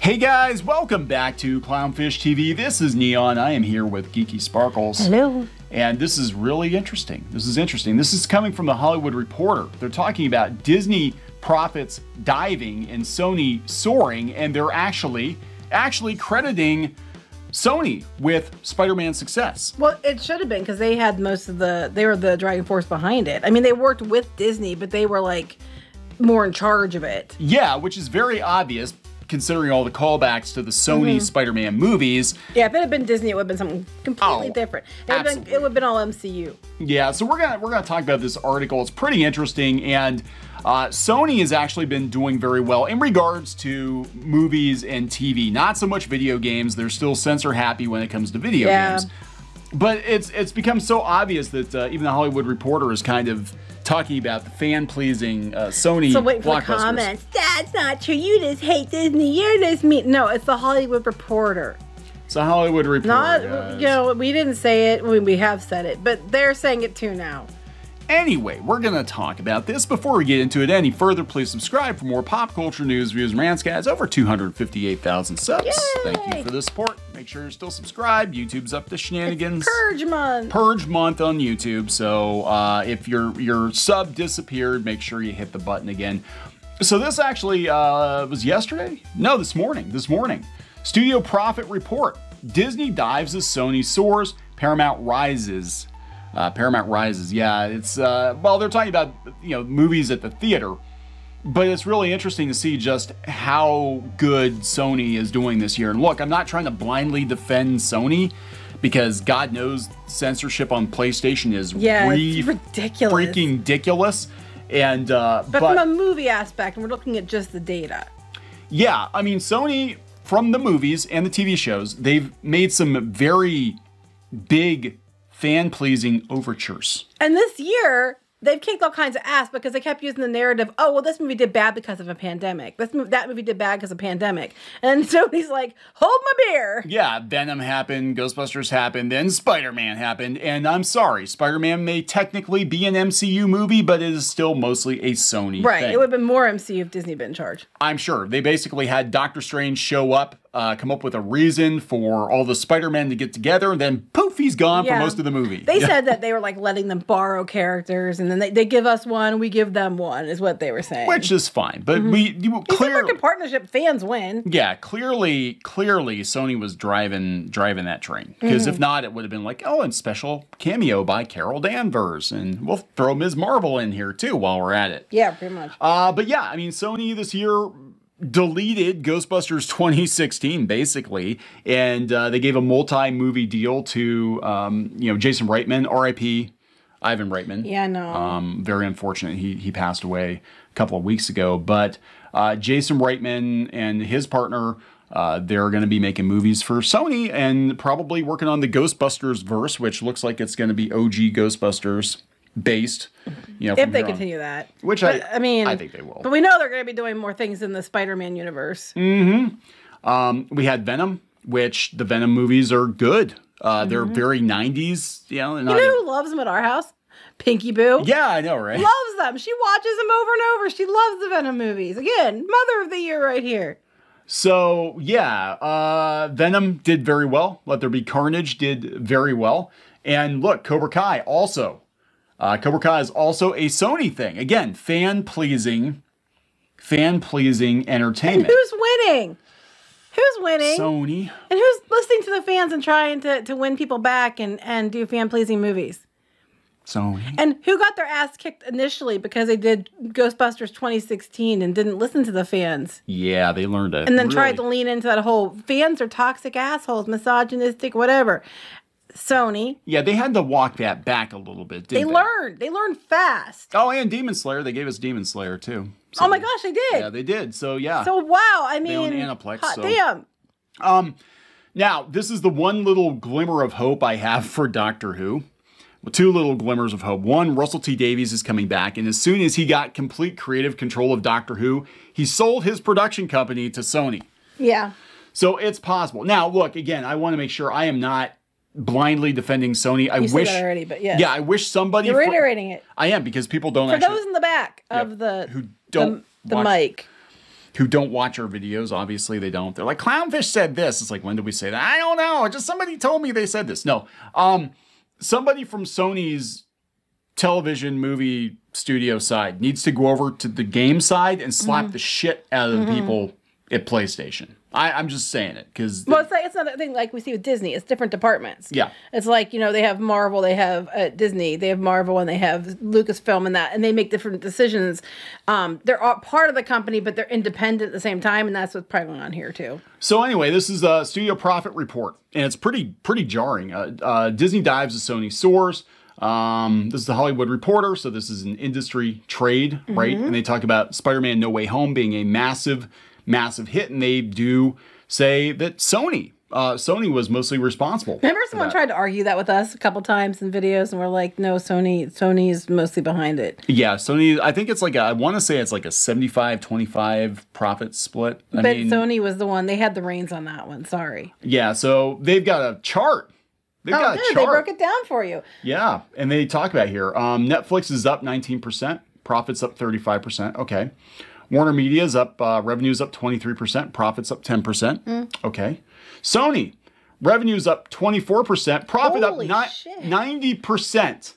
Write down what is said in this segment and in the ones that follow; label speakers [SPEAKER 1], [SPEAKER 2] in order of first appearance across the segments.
[SPEAKER 1] Hey guys, welcome back to Clownfish TV. This is Neon. I am here with Geeky Sparkles.
[SPEAKER 2] Hello.
[SPEAKER 1] And this is really interesting. This is coming from the Hollywood Reporter. They're talking about Disney profits diving and Sony soaring, and they're actually crediting Sony with Spider-Man's success.
[SPEAKER 2] Well, it should have been because they had they were the driving force behind it. I mean, they worked with Disney, but they were like more in charge of it.
[SPEAKER 1] Yeah, which is very obvious considering all the callbacks to the Sony Spider-Man movies.
[SPEAKER 2] Yeah, if it had been Disney, it would have been something completely different. It would have been all MCU.
[SPEAKER 1] Yeah, so we're gonna talk about this article. It's pretty interesting, and Sony has actually been doing very well in regards to movies and TV. Not so much video games. They're still censor happy when it comes to video games. But it's become so obvious that even the Hollywood Reporter is kind of talking about the fan-pleasing Sony
[SPEAKER 2] So waiting for
[SPEAKER 1] blockbusters.
[SPEAKER 2] comments. That's not true. You just hate Disney. You're just mean. No, it's the Hollywood Reporter.
[SPEAKER 1] It's the Hollywood Reporter.
[SPEAKER 2] Not,
[SPEAKER 1] guys.
[SPEAKER 2] you know, we didn't say it. We have said it, but they're saying it too now.
[SPEAKER 1] Anyway, we're going to talk about this. Before we get into it any further, please subscribe for more pop culture news, reviews, and rants, guys. Over 258,000 subs.
[SPEAKER 2] Yay!
[SPEAKER 1] Thank you for the support. Make sure you're still subscribed. YouTube's up to shenanigans.
[SPEAKER 2] Purge month.
[SPEAKER 1] Purge month on YouTube. So if your sub disappeared, make sure you hit the button again. So this actually was yesterday? No, this morning. This morning. Studio profit report. Disney dives as Sony soars. Paramount rises. Yeah, it's well, they're talking about movies at the theater, but it's really interesting to see just how good Sony is doing this year. And look, I'm not trying to blindly defend Sony because God knows censorship on PlayStation is
[SPEAKER 2] it's ridiculous,
[SPEAKER 1] freaking ridiculous. And but
[SPEAKER 2] from a movie aspect, we're looking at just the data.
[SPEAKER 1] Yeah, I mean, Sony from the movies and the TV shows, they've made some very big fan-pleasing overtures.
[SPEAKER 2] And this year, they've kicked all kinds of ass because they kept using the narrative, oh, well, this movie did bad because of a pandemic. That movie did bad because of a pandemic. And Sony's like, hold my beer.
[SPEAKER 1] Yeah, Venom happened, Ghostbusters happened, then Spider-Man happened. And I'm sorry, Spider-Man may technically be an MCU movie, but it is still mostly a Sony
[SPEAKER 2] Right,
[SPEAKER 1] thing.
[SPEAKER 2] it would have been more MCU if Disney had been in charge.
[SPEAKER 1] I'm sure. They basically had Doctor Strange show up, come up with a reason for all the Spider-Men to get together, and then poof, he's gone for most of the movie.
[SPEAKER 2] They said that they were like letting them borrow characters, and then they give us one, we give them one, is what they were saying.
[SPEAKER 1] Which is fine, but
[SPEAKER 2] It's a working partnership. Fans win.
[SPEAKER 1] Yeah, clearly, Sony was driving that train. Because if not, it would have been like, oh, and special cameo by Carol Danvers, and we'll throw Ms. Marvel in here too while we're at it.
[SPEAKER 2] Yeah, pretty much.
[SPEAKER 1] But yeah, I mean, Sony this year deleted Ghostbusters 2016 basically, and they gave a multi-movie deal to Jason Reitman, R.I.P. Ivan Reitman.
[SPEAKER 2] Yeah, no.
[SPEAKER 1] Very unfortunate. He passed away a couple of weeks ago. But Jason Reitman and his partner, they're going to be making movies for Sony and probably working on the Ghostbusters verse, which looks like it's going to be OG Ghostbusters based.
[SPEAKER 2] If they continue that.
[SPEAKER 1] Which I think they will.
[SPEAKER 2] But we know they're going to be doing more things in the Spider-Man universe.
[SPEAKER 1] We had Venom, which the Venom movies are good. They're very 90s. You know
[SPEAKER 2] who loves them at our house? Pinky Boo.
[SPEAKER 1] Yeah, I know, right?
[SPEAKER 2] Loves them. She watches them over and over. She loves the Venom movies. Again, Mother of the Year right here.
[SPEAKER 1] So, yeah, Venom did very well. Let There Be Carnage did very well. And look, Cobra Kai also. Cobra Kai is also a Sony thing. Again, fan-pleasing entertainment.
[SPEAKER 2] And who's winning? Who's winning?
[SPEAKER 1] Sony.
[SPEAKER 2] And who's listening to the fans and trying to win people back and do fan-pleasing movies?
[SPEAKER 1] Sony.
[SPEAKER 2] And who got their ass kicked initially because they did Ghostbusters 2016 and didn't listen to the fans?
[SPEAKER 1] Yeah, they learned it.
[SPEAKER 2] And then tried to lean into that whole fans are toxic assholes, misogynistic, whatever. Sony.
[SPEAKER 1] Yeah, they had to walk that back a little bit, didn't they?
[SPEAKER 2] They learned fast.
[SPEAKER 1] Oh, and Demon Slayer. They gave us Demon Slayer, too. So,
[SPEAKER 2] oh my gosh, they did.
[SPEAKER 1] Yeah, they did. So, yeah.
[SPEAKER 2] So, wow. I mean,
[SPEAKER 1] they own Aniplex.
[SPEAKER 2] hot
[SPEAKER 1] So.
[SPEAKER 2] damn.
[SPEAKER 1] Now, this is the one little glimmer of hope I have for Doctor Who. Well, two little glimmers of hope. One, Russell T Davies is coming back, and as soon as he got complete creative control of Doctor Who, he sold his production company to Sony.
[SPEAKER 2] Yeah.
[SPEAKER 1] So it's possible. Now, look, again, I want to make sure I am not blindly defending Sony. I
[SPEAKER 2] wish said that already, but yes.
[SPEAKER 1] Yeah, I wish somebody.
[SPEAKER 2] You're reiterating it.
[SPEAKER 1] I am, because people don't
[SPEAKER 2] for those in the back of the
[SPEAKER 1] who don't
[SPEAKER 2] the mic.
[SPEAKER 1] who don't watch our videos. Obviously, they don't. They're like, Clownfish said this. It's like, when did we say that? I don't know. Just somebody told me they said this. No. Somebody from Sony's television movie studio side needs to go over to the game side and slap the shit out of the people at PlayStation. I'm just saying it because
[SPEAKER 2] well, it's not a thing like we see with Disney. It's different departments.
[SPEAKER 1] Yeah,
[SPEAKER 2] it's like, you know, they have Marvel, they have Disney, they have Marvel, and they have Lucasfilm and they make different decisions. They're all part of the company, but they're independent at the same time, and that's what's probably going on here too.
[SPEAKER 1] So anyway, this is a studio profit report, and it's pretty jarring. Disney dives as Sony soars. This is the Hollywood Reporter, so this is an industry trade, right? And they talk about Spider-Man No Way Home being a massive hit, and they do say that Sony was mostly responsible.
[SPEAKER 2] Remember someone tried to argue that with us a couple times in videos, and we're like, no, Sony's mostly behind it.
[SPEAKER 1] Yeah, Sony, I think it's like I want to say it's like a 75-25 profit split.
[SPEAKER 2] But Sony was the one, they had the reins on that one, sorry.
[SPEAKER 1] Yeah, so they've got a chart. They
[SPEAKER 2] broke it down for you.
[SPEAKER 1] Yeah, and they talk about here. Netflix is up 19%, profits up 35%. Okay. Warner Media is up, revenues up 23%, profits up 10%. Okay. Sony, revenues up 24%, profit up 90%.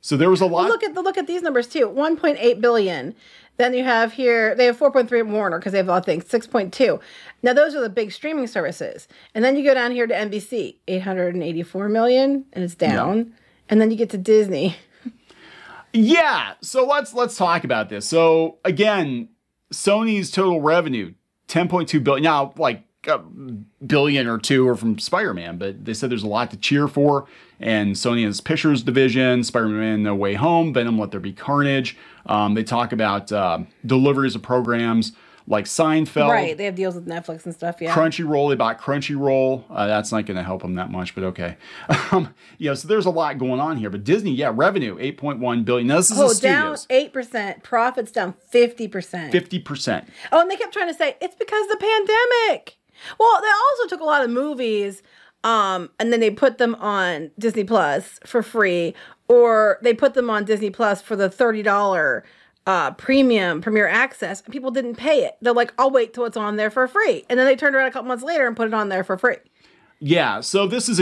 [SPEAKER 1] So there was a lot.
[SPEAKER 2] Look at these numbers too. 1.8 billion. Then you have here, they have 4.3 at Warner because they have a lot of things, 6.2. Now those are the big streaming services. And then you go down here to NBC, 884 million, and it's down. Yeah. And then you get to Disney.
[SPEAKER 1] Yeah, so let's talk about this. So again, Sony's total revenue, 10.2 billion. Now, like a billion or two are from Spider-Man, but they said there's a lot to cheer for. And Sony has Pictures division, Spider-Man No Way Home, Venom Let There Be Carnage. They talk about deliveries of programs like Seinfeld.
[SPEAKER 2] Right, they have deals with Netflix and stuff, yeah.
[SPEAKER 1] Crunchyroll, they bought Crunchyroll. That's not going to help them that much, but okay. Yeah, so there's a lot going on here. But Disney, yeah, revenue, 8.1 billion. Now, this is the studios.
[SPEAKER 2] Down 8%, profits down 50%.
[SPEAKER 1] 50%.
[SPEAKER 2] Oh, and they kept trying to say, it's because of the pandemic. Well, they also took a lot of movies, and then they put them on Disney Plus for free, or they put them on Disney Plus for the $30 premiere access, and people didn't pay it. They're like, I'll wait till it's on there for free. And then they turned around a couple months later and put it on there for free.
[SPEAKER 1] Yeah, so this is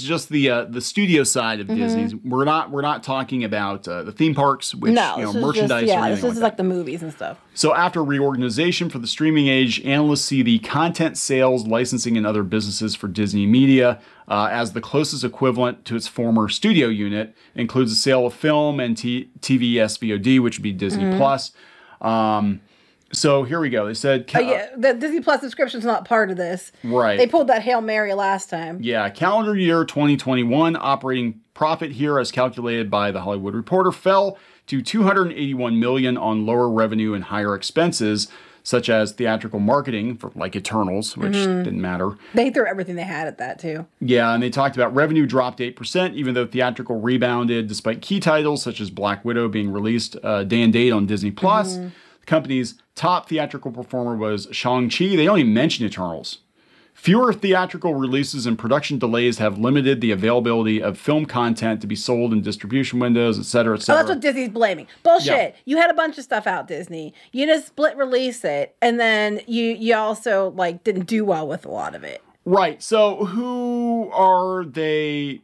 [SPEAKER 1] just the studio side of Disney's. We're not talking about the theme parks, which merchandise.
[SPEAKER 2] This is like the movies and stuff.
[SPEAKER 1] So after reorganization for the streaming age, analysts see the content sales, licensing, and other businesses for Disney Media as the closest equivalent to its former studio unit. Includes the sale of film and TV SVOD, which would be Disney Plus. So here we go. They said...
[SPEAKER 2] the Disney Plus subscription's not part of this.
[SPEAKER 1] Right.
[SPEAKER 2] They pulled that Hail Mary last time.
[SPEAKER 1] Yeah. Calendar year 2021 operating profit here as calculated by the Hollywood Reporter fell to $281 million on lower revenue and higher expenses, such as theatrical marketing for like Eternals, which didn't matter.
[SPEAKER 2] They threw everything they had at that too.
[SPEAKER 1] Yeah, and they talked about revenue dropped 8%, even though theatrical rebounded despite key titles such as Black Widow being released day and date on Disney Plus. The company's top theatrical performer was Shang-Chi. They only mentioned Eternals. Fewer theatrical releases and production delays have limited the availability of film content to be sold in distribution windows, et cetera, et cetera.
[SPEAKER 2] Oh, that's what Disney's blaming. Bullshit. Yeah. You had a bunch of stuff out, Disney. You just split release it, and then you also like didn't do well with a lot of it.
[SPEAKER 1] Right. So who are they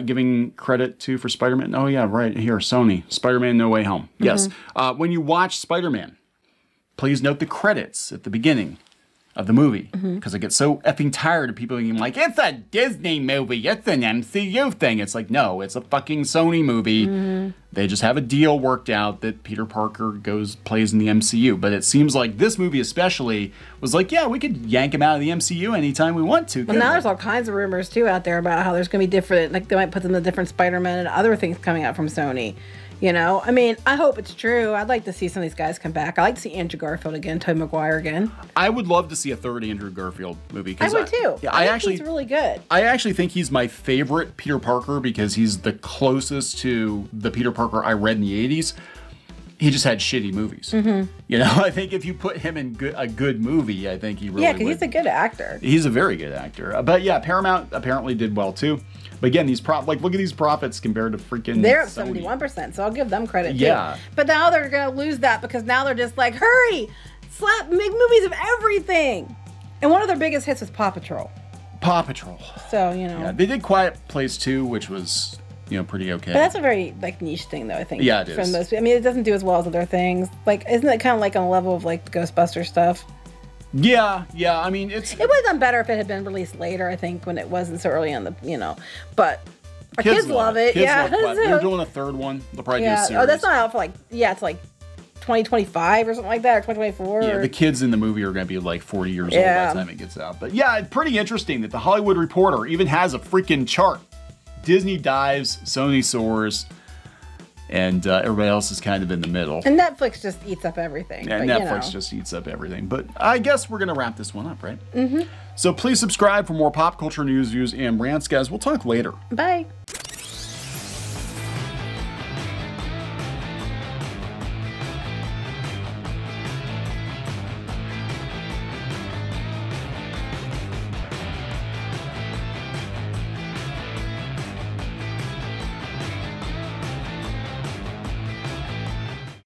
[SPEAKER 1] giving credit to for Spider-Man? Oh, yeah, right here, Sony. Spider-Man No Way Home. Yes. When you watch Spider-Man, please note the credits at the beginning of the movie, because I get so effing tired of people being like, it's a Disney movie, it's an MCU thing. It's like, no, it's a fucking Sony movie. They just have a deal worked out that Peter Parker plays in the MCU. But it seems like this movie especially was like, yeah, we could yank him out of the MCU anytime we want to.
[SPEAKER 2] Well, now there's all kinds of rumors too out there about how there's going to be different, like they might put them in different Spider-Man and other things coming out from Sony. You know, I mean, I hope it's true. I'd like to see some of these guys come back. I like to see Andrew Garfield again, Tobey Maguire again.
[SPEAKER 1] I would love to see a third Andrew Garfield movie.
[SPEAKER 2] I would too. Yeah, I think he's really good.
[SPEAKER 1] I actually think he's my favorite Peter Parker because he's the closest to the Peter Parker I read in the 80s. he just had shitty movies. You know, I think if you put him in a good movie, I think he really
[SPEAKER 2] Yeah, because
[SPEAKER 1] would.
[SPEAKER 2] he's a good actor.
[SPEAKER 1] He's a very good actor. But yeah, Paramount apparently did well too. But again, these look at these profits compared to freaking
[SPEAKER 2] They're up
[SPEAKER 1] Sony.
[SPEAKER 2] 71%, so I'll give them credit
[SPEAKER 1] Yeah.
[SPEAKER 2] too. But now they're gonna lose that because now they're just like, hurry, make movies of everything. And one of their biggest hits was Paw Patrol.
[SPEAKER 1] Paw Patrol.
[SPEAKER 2] So, you know.
[SPEAKER 1] Yeah, they did Quiet Place 2, which was, you know, pretty okay.
[SPEAKER 2] But that's a very like niche thing, though. I think.
[SPEAKER 1] Yeah, it
[SPEAKER 2] for
[SPEAKER 1] is.
[SPEAKER 2] most. I mean, it doesn't do as well as other things. Like, isn't it kind of like on a level of like the Ghostbuster stuff?
[SPEAKER 1] Yeah. I mean,
[SPEAKER 2] It would have done better if it had been released later. I think when it wasn't so early on the, you know. But our kids love it.
[SPEAKER 1] Kids
[SPEAKER 2] Yeah.
[SPEAKER 1] love Quiet. They're doing a third one. They'll probably do a
[SPEAKER 2] Yeah.
[SPEAKER 1] series.
[SPEAKER 2] Oh, that's not out for like. Yeah, it's like 2025 or something like that, or 2024.
[SPEAKER 1] Yeah,
[SPEAKER 2] or...
[SPEAKER 1] the kids in the movie are going to be like 40 years old by
[SPEAKER 2] Yeah.
[SPEAKER 1] the time it gets out. But yeah, it's pretty interesting that the Hollywood Reporter even has a freaking chart. Disney dives, Sony soars, and everybody else is kind of in the middle.
[SPEAKER 2] And Netflix just eats up everything.
[SPEAKER 1] And
[SPEAKER 2] but,
[SPEAKER 1] Netflix
[SPEAKER 2] you know.
[SPEAKER 1] just eats up everything. But I guess we're going to wrap this one up, right? Mm-hmm. So please subscribe for more pop culture news, views, and rants, guys. We'll talk later.
[SPEAKER 2] Bye.